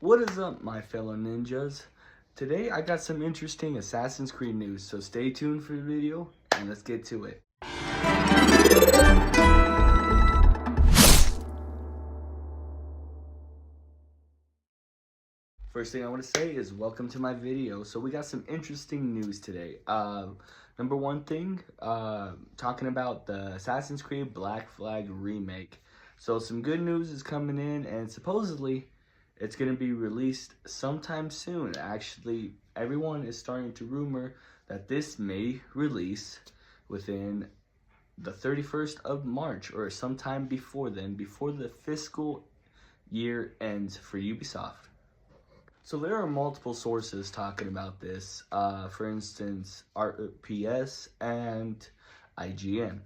What is up, my fellow ninjas? Today I got some interesting Assassin's Creed news, so stay tuned for the video and let's get to it. First thing I want to say is welcome to my video. So we got some interesting news today. Number one thing, talking about the Assassin's Creed Black Flag remake. So some good news is coming in, and supposedly it's going to be released sometime soon. Actually, everyone is starting to rumor that this may release within the 31st of March or sometime before then, before the fiscal year ends for Ubisoft. So there are multiple sources talking about this. For instance, RPS and IGN.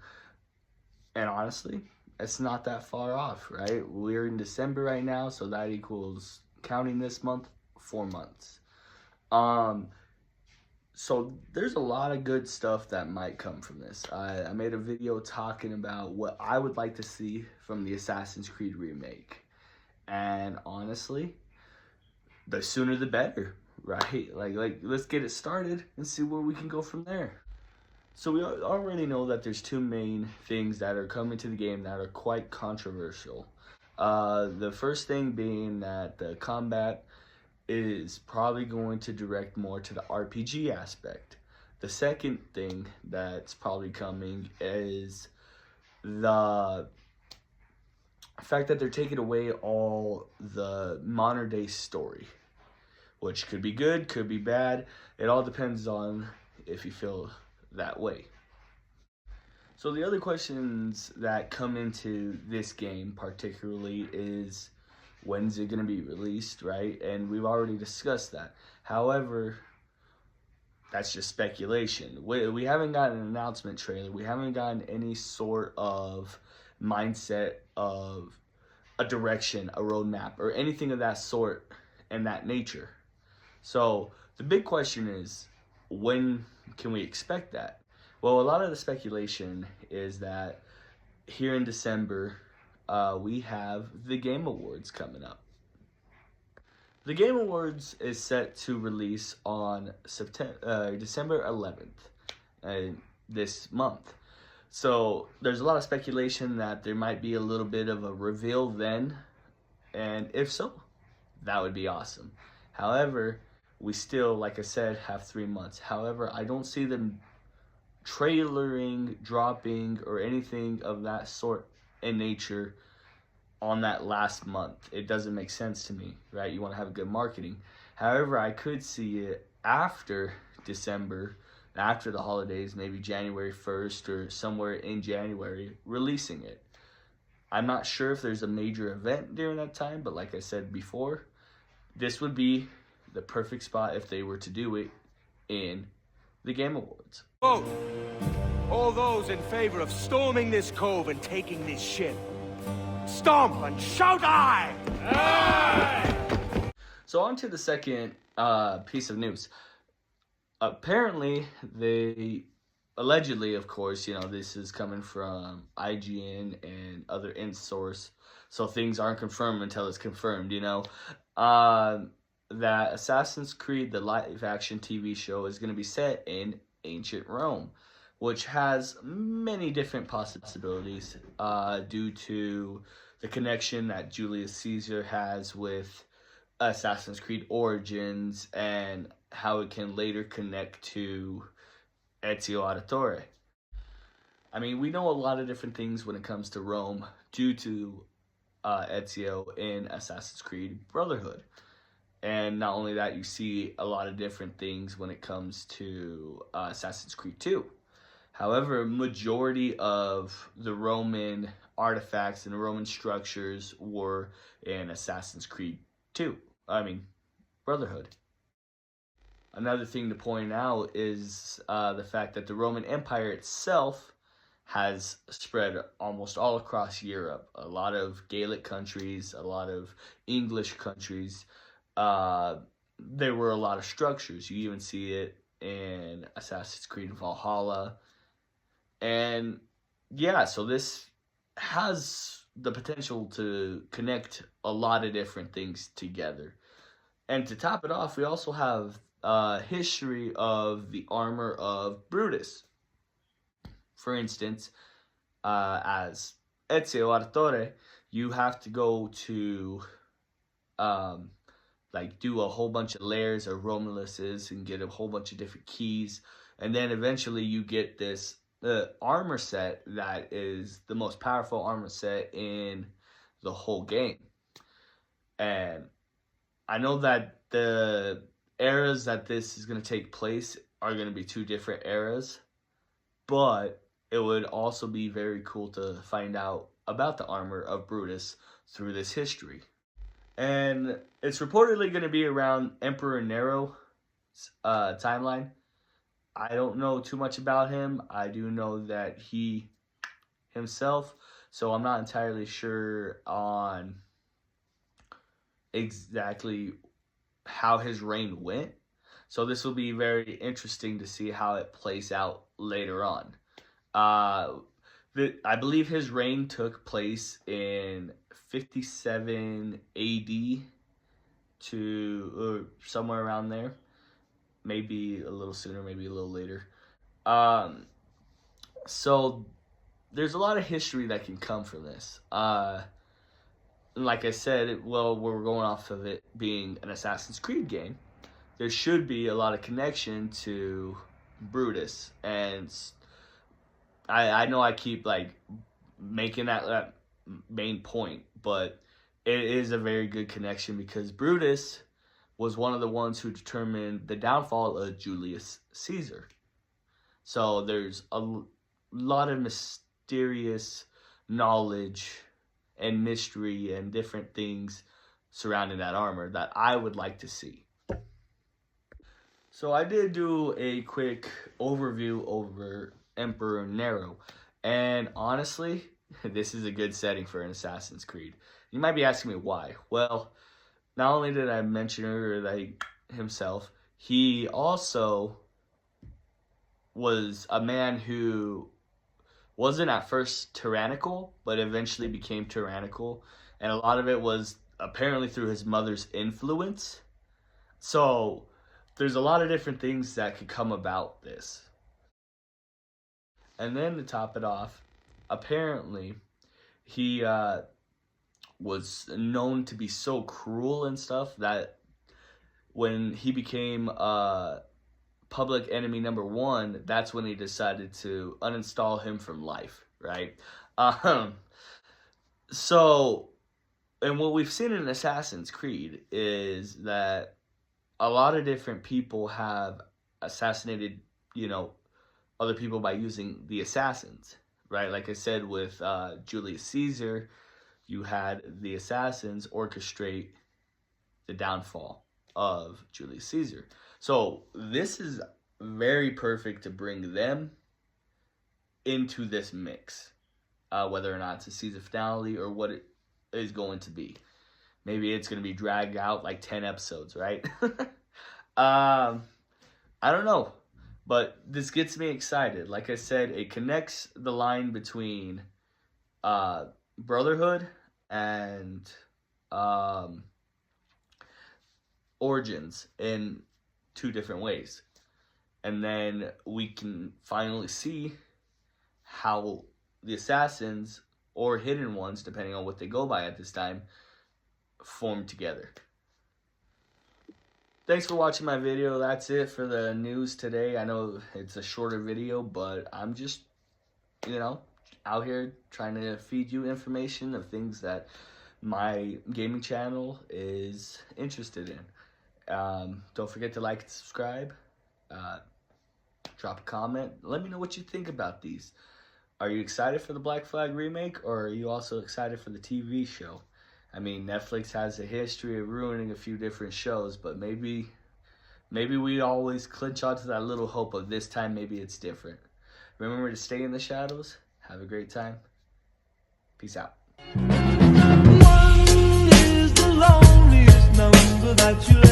And honestly, it's not that far off, right? We're in December right now, so that equals, counting this month, 4 months. So there's a lot of good stuff that might come from this. I made a video talking about what I would like to see from the Assassin's Creed remake. And honestly, the sooner the better, right? Like let's get it started and see where we can go from there. So we already know that there's two main things that are coming to the game that are quite controversial. The first thing being that the combat is probably going to direct more to the RPG aspect. The second thing that's probably coming is the fact that they're taking away all the modern day story, which could be good, could be bad. It all depends on if you feel that way. So the other questions that come into this game particularly is, when's it going to be released, right? And we've already discussed that. However, that's just speculation. We haven't gotten an announcement trailer. We haven't gotten any sort of mindset of a direction, a roadmap, or anything of that sort and that nature. So the big question is, when can we expect that? Well, a lot of the speculation is that here in December, we have the Game Awards coming up. The Game Awards is set to release on December 11th, this month. So there's a lot of speculation that there might be a little bit of a reveal then, and if so, that would be awesome. However, we still, like I said, have 3 months. However, I don't see them trailering, dropping, or anything of that sort in nature on that last month. It doesn't make sense to me, right? You want to have good marketing. However, I could see it after December, after the holidays, maybe January 1st or somewhere in January, releasing it. I'm not sure if there's a major event during that time, but like I said before, this would be the perfect spot if they were to do it in the Game Awards. Vote! All those in favor of storming this cove and taking this ship, stomp and shout aye! Aye! So on to the second piece of news. Apparently, they allegedly, of course, you know, this is coming from IGN and other in-source, so things aren't confirmed until it's confirmed, you know, that Assassin's Creed, the live-action TV show, is going to be set in ancient Rome, which has many different possibilities due to the connection that Julius Caesar has with Assassin's Creed Origins and how it can later connect to Ezio Auditore. I mean, we know a lot of different things when it comes to Rome due to Ezio in Assassin's Creed Brotherhood. And not only that, you see a lot of different things when it comes to Assassin's Creed 2. However, majority of the Roman artifacts and the Roman structures were in Assassin's Creed 2. Brotherhood. Another thing to point out is the fact that the Roman Empire itself has spread almost all across Europe. A lot of Gaelic countries, a lot of English countries. There were a lot of structures. You even see it in Assassin's Creed Valhalla. And yeah, so this has the potential to connect a lot of different things together. And to top it off, we also have history of the armor of Brutus. For instance, as Ezio Auditore, you have to go to um, like do a whole bunch of layers of Romulus's and get a whole bunch of different keys, and then eventually you get this armor set that is the most powerful armor set in the whole game. And I know that the eras that this is going to take place are going to be two different eras, but it would also be very cool to find out about the armor of Brutus through this history. And it's reportedly going to be around Emperor Nero's timeline. I don't know too much about him. I do know that he himself, so I'm not entirely sure on exactly how his reign went. So this will be very interesting to see how it plays out later on. I believe his reign took place in 57 AD to somewhere around there. Maybe a little sooner, maybe a little later. So there's a lot of history that can come from this. Like I said, well, we're going off of it being an Assassin's Creed game. There should be a lot of connection to Brutus, and I know I keep like making that main point, but it is a very good connection because Brutus was one of the ones who determined the downfall of Julius Caesar. So there's a lot of mysterious knowledge and mystery and different things surrounding that armor that I would like to see. So I did do a quick overview over Emperor Nero, and honestly, this is a good setting for an Assassin's Creed. You might be asking me why. Well, not only did I mention earlier that himself, he also was a man who wasn't at first tyrannical, but eventually became tyrannical. And a lot of it was apparently through his mother's influence. So there's a lot of different things that could come about this. And then to top it off, apparently he was known to be so cruel and stuff that when he became public enemy number one, that's when he decided to uninstall him from life, right? So, and what we've seen in Assassin's Creed is that a lot of different people have assassinated, other people by using the assassins, right? Like I said, with Julius Caesar, you had the assassins orchestrate the downfall of Julius Caesar. So this is very perfect to bring them into this mix, whether or not it's a season finale or what it is going to be. Maybe it's going to be dragged out like 10 episodes, right? I don't know, but this gets me excited. Like I said, it connects the line between Brotherhood and Origins in two different ways. And then we can finally see how the assassins, or hidden ones, depending on what they go by at this time, form together. Thanks for watching my video. That's it for the news today. I know it's a shorter video, but I'm just, out here trying to feed you information of things that my gaming channel is interested in. Don't forget to like and subscribe. Drop a comment. Let me know what you think about these. Are you excited for the Black Flag remake, or are you also excited for the TV show? I mean, Netflix has a history of ruining a few different shows, but maybe we always clinch onto that little hope of this time maybe it's different. Remember to stay in the shadows. Have a great time. Peace out. One is the loneliest number that you